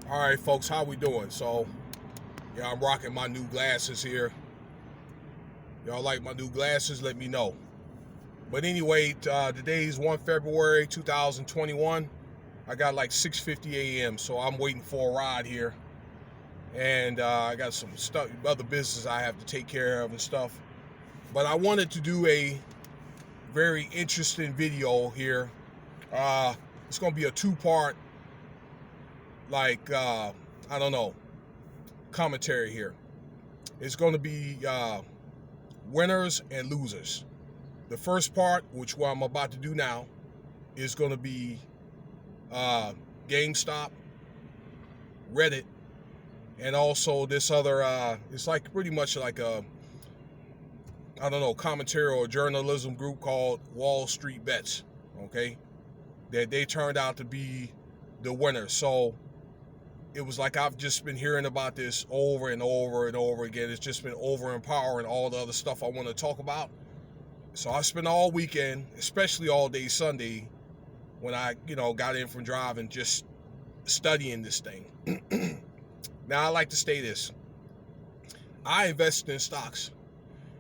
All right, folks, how we doing? So, yeah, I'm rocking my new glasses here. Y'all like my new glasses? Let me know. But anyway, today's 1 February 2021. I got like 6:50 a.m., so I'm waiting for a ride here. And I got some stuff, other business I have to take care of and stuff. But I wanted to do a very interesting video here. It's going to be a two-part, I don't know, commentary here. It's going to be winners and losers. The first part, which what I'm about to do now, is going to be Gamestop, Reddit, and also this other. It's like pretty much like a, I don't know, commentary or journalism group called Wall Street Bets. Okay, that they turned out to be the winner. So it was like I've just been hearing about this over and over and over again. It's just been overempowering all the other stuff I want to talk about. So I spent all weekend, especially all day Sunday, when I, got in from driving, just studying this thing. Now, I like to say this. I invested in stocks,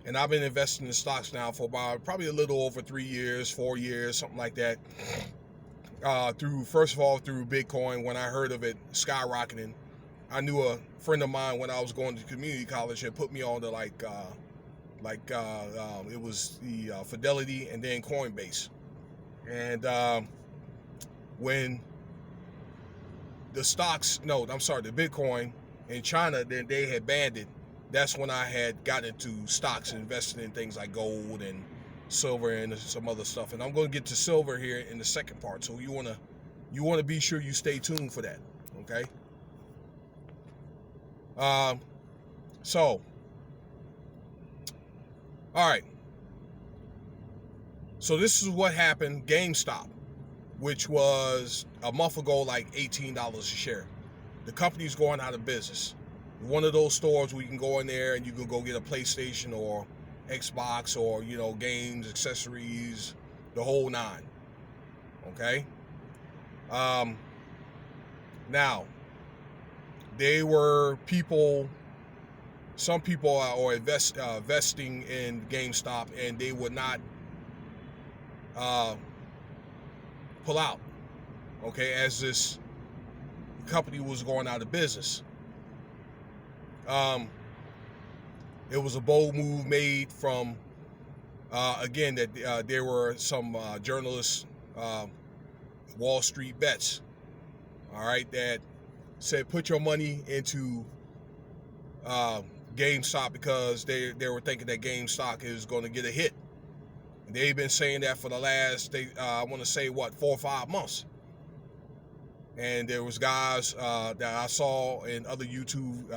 and I've been investing in stocks now for about probably a little over 3 years, 4 years, something like that. First of all, through Bitcoin, when I heard of it skyrocketing. I knew a friend of mine when I was going to community college had put me on to it was the Fidelity and then Coinbase. And when the Bitcoin in China, then they had banned it. That's when I had gotten into stocks and invested in things like gold and silver and some other stuff. And I'm going to get to silver here in the second part. So you want to be sure you stay tuned for that. Okay. All right. So this is what happened. Gamestop, which was a month ago like $18 a share. The company's going out of business. One of those stores where you can go in there and you can go get a PlayStation or Xbox or, games, accessories, the whole nine. Okay? Now, some people are investing in GameStop, and they would not pull out, okay, as this company was going out of business. It was a bold move made from, again, that there were some journalists, Wall Street Bets, all right, that said put your money into GameStop because they were thinking that GameStop is going to get a hit. And they've been saying that for the last, I want to say, 4 or 5 months. And there was guys that I saw in other YouTube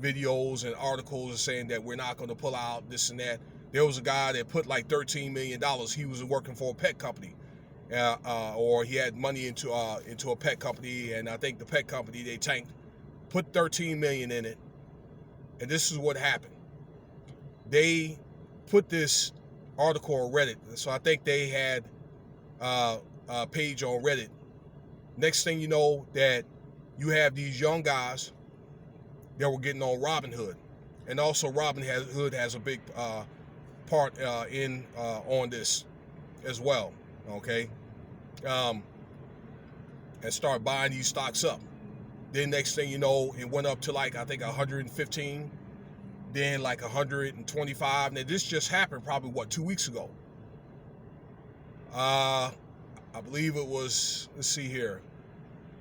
videos and articles saying that we're not going to pull out this and that. There was a guy that put like $13 million. He was working for a pet company, or he had money into a pet company, and I think the pet company, they tanked, put $13 million in it, and this is what happened. They put this article on Reddit, so I think they had a page on Reddit. Next thing you know, that you have these young guys that were getting on Robinhood, and also Robinhood has a big part on this as well. Okay, and start buying these stocks up. Then next thing you know, it went up to like, I think 115, then like 125. Now this just happened probably 2 weeks ago. I believe it was, let's see here,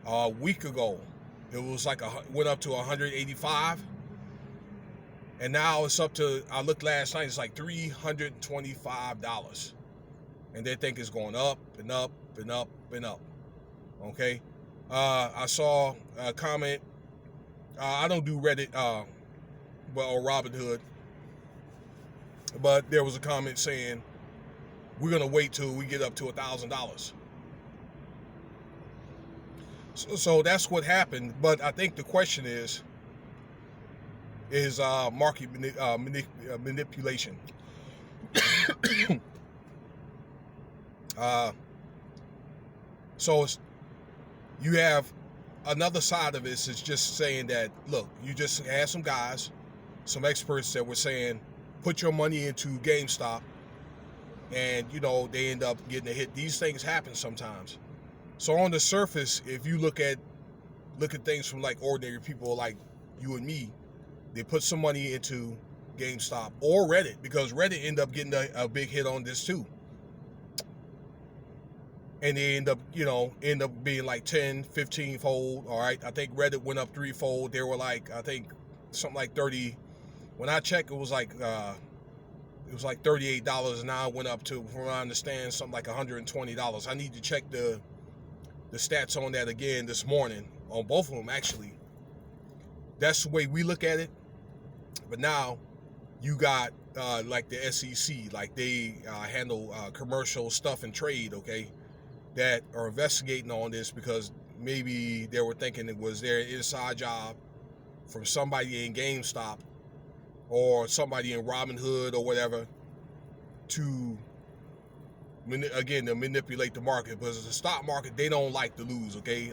a week ago. It was like went up to 185, and now it's up to, I looked last night, it's like $325, and they think it's going up and up and up and up. Okay, I saw a comment. I don't do Reddit, or Robinhood, but there was a comment saying we're gonna wait till we get up to $1,000. So that's what happened. But I think the question is market manipulation. So you have another side of this is just saying that, look, you just had some guys, some experts that were saying, put your money into GameStop, and they end up getting a hit. These things happen sometimes. So on the surface, if you look at things from like ordinary people like you and me, they put some money into GameStop or Reddit, because Reddit ended up getting a big hit on this too. And they end up being like 10, 15 fold. All right. I think Reddit went up 3-fold. They were like, I think something like 30. When I checked, it was like $38, and now it went up to, from what I understand, something like $120. I need to check the stats on that again this morning, on both of them actually. That's the way we look at it. But now you got like the SEC, like they handle commercial stuff and trade, okay, that are investigating on this, because maybe they were thinking it was their inside job from somebody in GameStop or somebody in Robinhood or whatever to manipulate the market. Because the stock market, they don't like to lose, okay?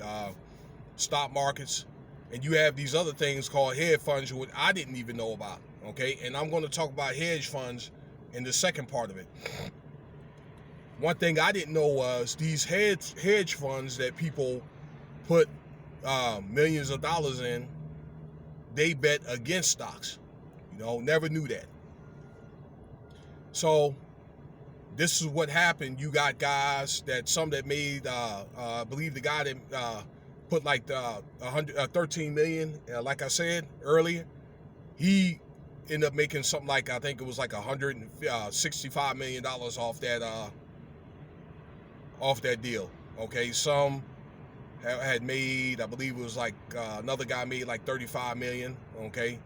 Stock markets, and you have these other things called hedge funds, which I didn't even know about, okay? And I'm going to talk about hedge funds in the second part of it. One thing I didn't know was these hedge funds that people put millions of dollars in, they bet against stocks. Never knew that. So this is what happened. You got guys that made, I believe the guy that put like 13 million, like I said earlier, he ended up making something like, I think it was like $165 million off that deal. Okay, some had made, I believe it was like another guy made like 35 million. Okay,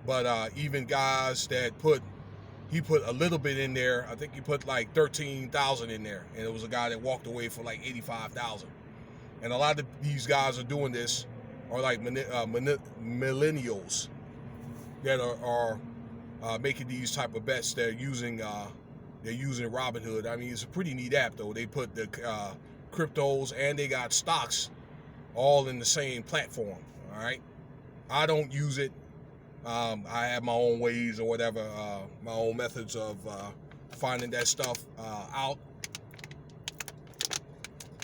but even guys that he put a little bit in there. I think he put like 13,000 in there, and it was a guy that walked away for like 85,000. And a lot of these guys are doing this are like millennials that are making these type of bets. They're using Robinhood. I mean, it's a pretty neat app though. They put the cryptos and they got stocks all in the same platform. All right, I don't use it. I have my own ways or whatever, my own methods of finding that stuff out.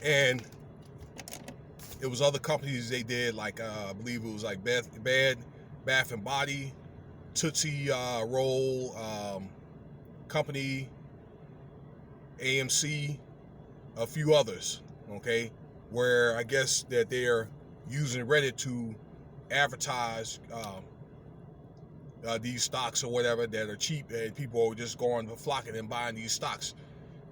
And it was other companies they did, like I believe it was like Bath and Body, Tootsie Roll Company, AMC, a few others, okay, where I guess that they're using Reddit to advertise these stocks or whatever that are cheap, and people are just going flocking and buying these stocks.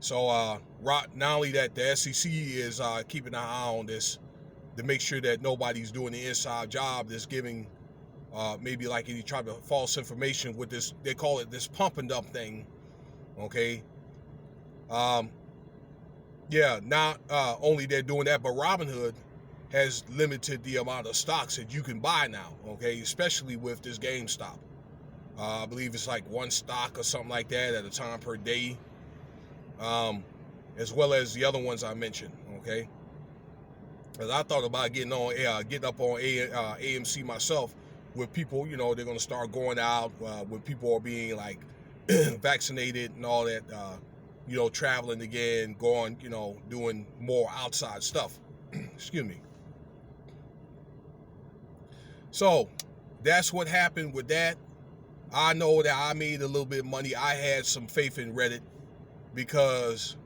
So not only that, the SEC is keeping an eye on this to make sure that nobody's doing the inside job that's giving maybe like any type of false information with this. They call it this pump and dump thing. Okay. Yeah, not only they're doing that, but Robinhood has limited the amount of stocks that you can buy now, okay, especially with this GameStop. I believe it's like one stock or something like that at a time per day, as well as the other ones I mentioned, okay? Because I thought about getting up on AMC myself, with people, they're going to start going out, when people are being like vaccinated and all that, traveling again, going, doing more outside stuff. Excuse me. So that's what happened with that. I know that I made a little bit of money. I had some faith in Reddit because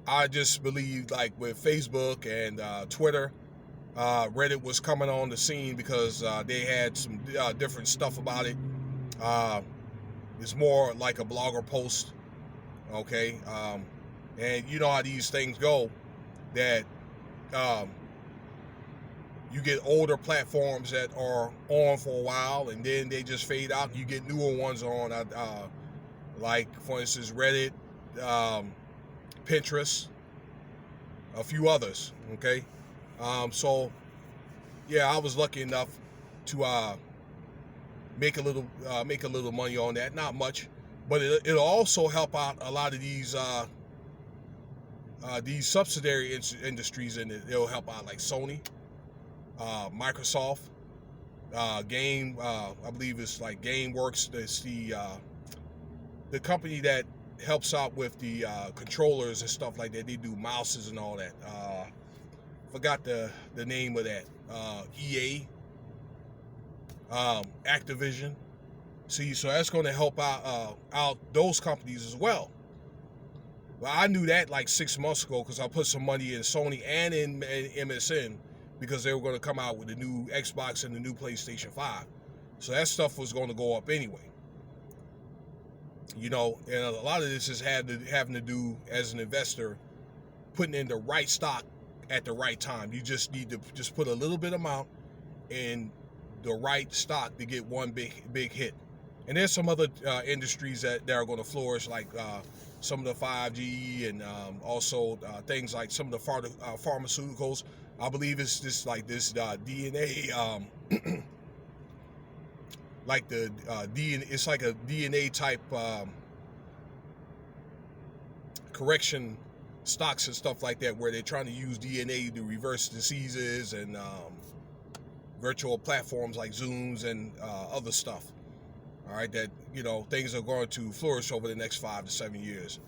I just believed, like with Facebook and Twitter, Reddit was coming on the scene because they had some different stuff about it. It's more like a blogger post, okay? And you know how these things go, that you get older platforms that are on for a while and then they just fade out. You get newer ones on, like for instance Reddit, Pinterest, a few others. Okay, so yeah, I was lucky enough to make a little money on that. Not much, but it'll also help out a lot of these subsidiary industries, and it'll help out like Sony. Microsoft, I believe it's like GameWorks. It's the company that helps out with the controllers and stuff like that. They do mouses and all that. Forgot the name of that. EA, Activision. See, so that's going to help out those companies as well. Well, I knew that like 6 months ago because I put some money in Sony and in MSN because they were going to come out with the new Xbox and the new PlayStation 5. So that stuff was going to go up anyway. You know, and a lot of this is having to do as an investor, putting in the right stock at the right time. You just need to just put a little bit amount in the right stock to get one big hit. And there's some other industries that are going to flourish, like some of the 5G and also things like some of the pharmaceuticals. I believe it's just like this DNA, like the DNA. It's like a DNA type correction stocks and stuff like that, where they're trying to use DNA to reverse diseases and virtual platforms like Zooms and other stuff. All right, that, you know, things are going to flourish over the next 5 to 7 years,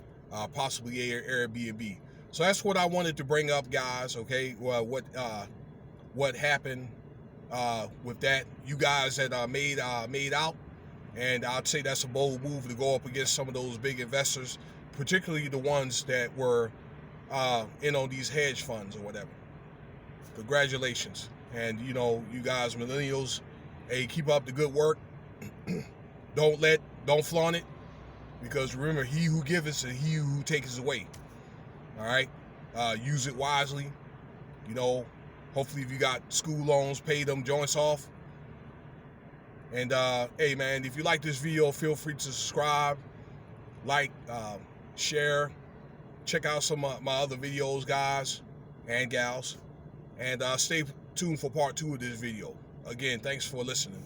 possibly Airbnb. So that's what I wanted to bring up, guys. Okay, well, what happened with that? You guys that made out, and I'd say that's a bold move to go up against some of those big investors, particularly the ones that were in on these hedge funds or whatever. Congratulations, and you know, you guys, millennials, hey, keep up the good work. Don't flaunt it, because remember, he who giveth and he who taketh away. All right, use it wisely. You know, hopefully if you got school loans, pay them joints off. And hey man, if you like this video, feel free to subscribe, like, share, check out some of my other videos, guys and gals, and stay tuned for part 2 of this video. Again, thanks for listening.